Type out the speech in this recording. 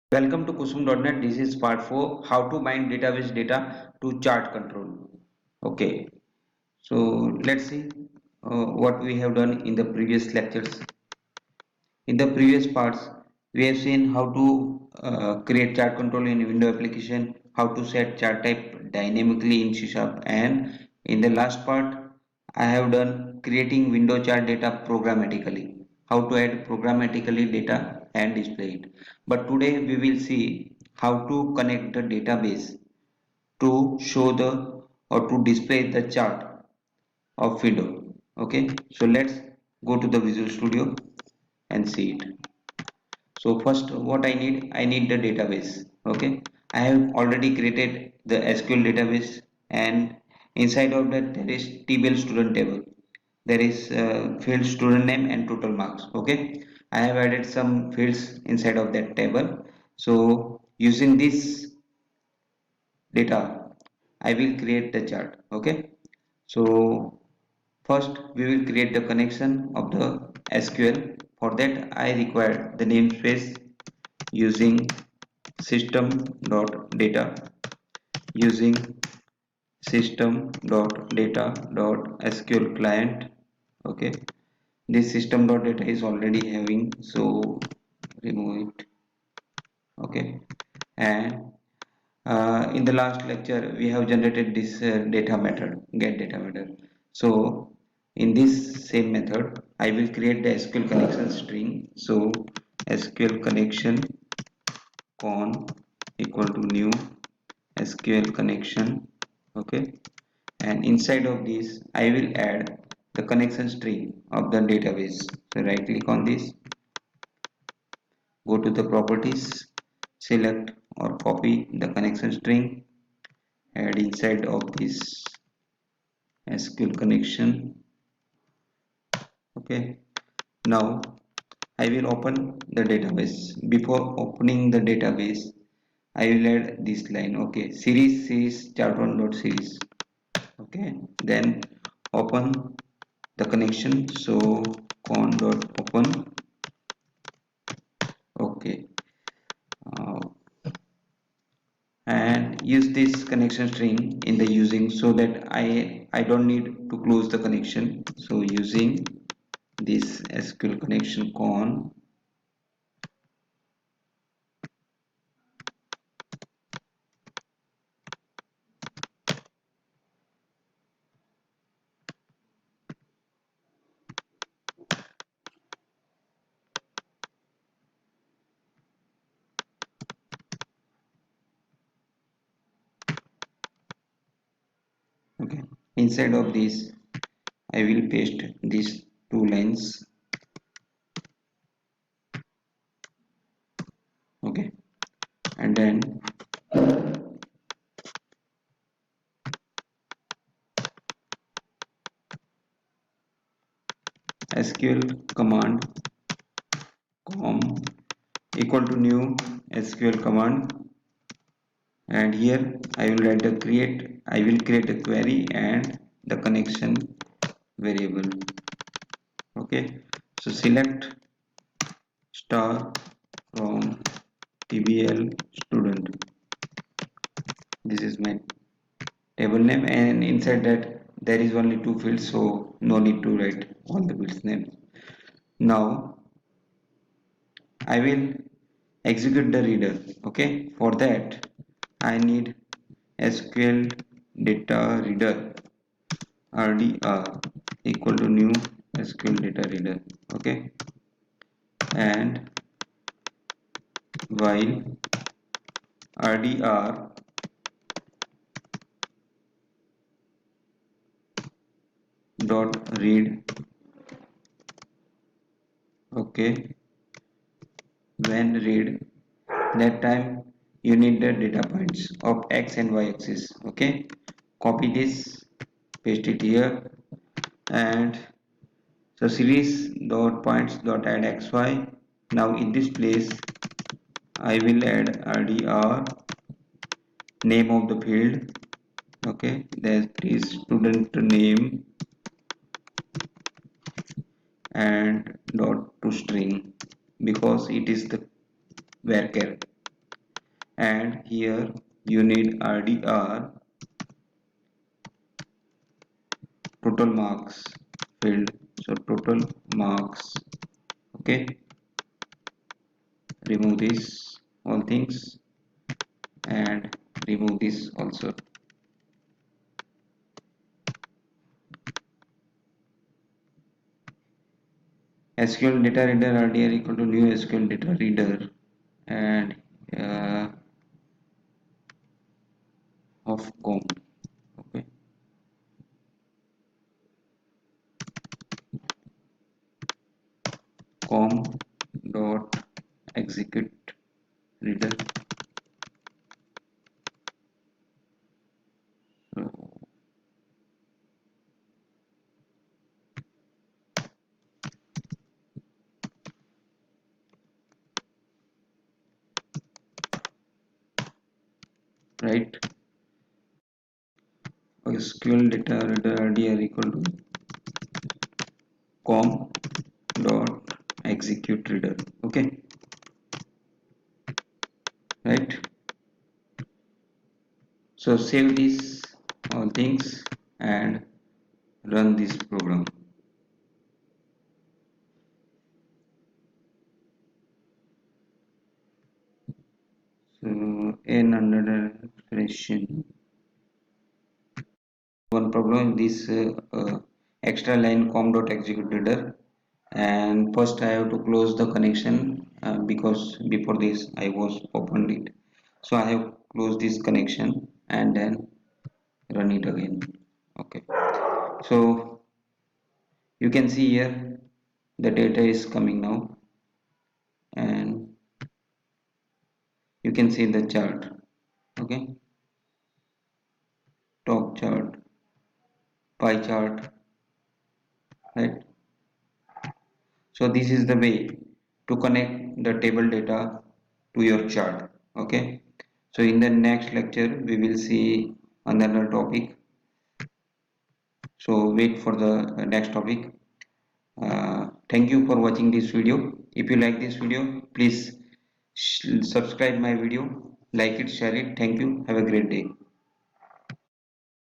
Welcome to Kusum.net. This is part 4, how to bind database data to chart control. Okay, so let's see what we have done in the previous lectures. In the previous parts, we have seen how to create chart control in window application, how to set chart type dynamically in C#, and in the last part, I have done creating window chart data programmatically, how to add programmatically data and display it. But today we will see how to connect the database to show the or to display the chart of window. Okay, so let's go to the Visual Studio and see it. So first what I need the database. Okay, I have already created the SQL database, and inside of that there is table student table. There is field student name and total marks. Okay, I have added some fields inside of that table. So using this data I will create the chart. Okay, so first we will create the connection of the SQL. For that I require the namespace using system.data, using system.data.sql client. Okay, this system.data is already having, so remove it. Okay, and in the last lecture we have generated this data method, get data method. So in this same method I will create the SQL connection string. So SQL connection con equal to new SQL connection. Okay, and inside of this I will add the connection string of the database. So right click on this, go to the properties, select or copy the connection string, add inside of this SQL connection. Okay, now I will open the database. Before opening the database I will add this line. Okay, series chart1.series. Okay, then open the connection. So con.open. Okay, uh, and use this connection string in the using, so that I don't need to close the connection. So using this SQL connection con. Okay, inside of this I will paste these two lines. Okay, and then SQL command com equal to new SQL command, and here I will write a create. I will create a query and the connection variable. Okay, so select star from TBL student. This is my table name, and inside that there is only two fields, so no need to write all the fields names. Now I will execute the reader. Okay, for that I need SQL data reader RDR equal to new SQL data reader. Okay, and while RDR dot read. Okay, when read, that time you need the data points of x and y axis. Okay, copy this, paste it here, and so series dot points dot add xy. Now in this place I will add RDR name of the field. Okay, that is student name and dot to string, because it is the varchar. and here you need RDR total marks field. So total marks. Okay, remove this all things and remove this also. SQL data reader RDR equal to new SQL data reader and uh, of com. Okay, com dot execute reader. So, right, SQL data reader RDR equal to com dot execute reader. Okay, right. So save these all things and run this program. So in under expression, one problem this extra line com dot execute reader, and first I have to close the connection because before this I was opened it. So I have closed this connection and then run it again. Okay, so you can see here the data is coming now and you can see the chart. Okay, top chart, pie chart, right. So this is the way to connect the table data to your chart. Okay, so in the next lecture we will see another topic, so wait for the next topic. Thank you for watching this video. If you like this video, please subscribe my video, like it, share it. Thank you. Have a great day.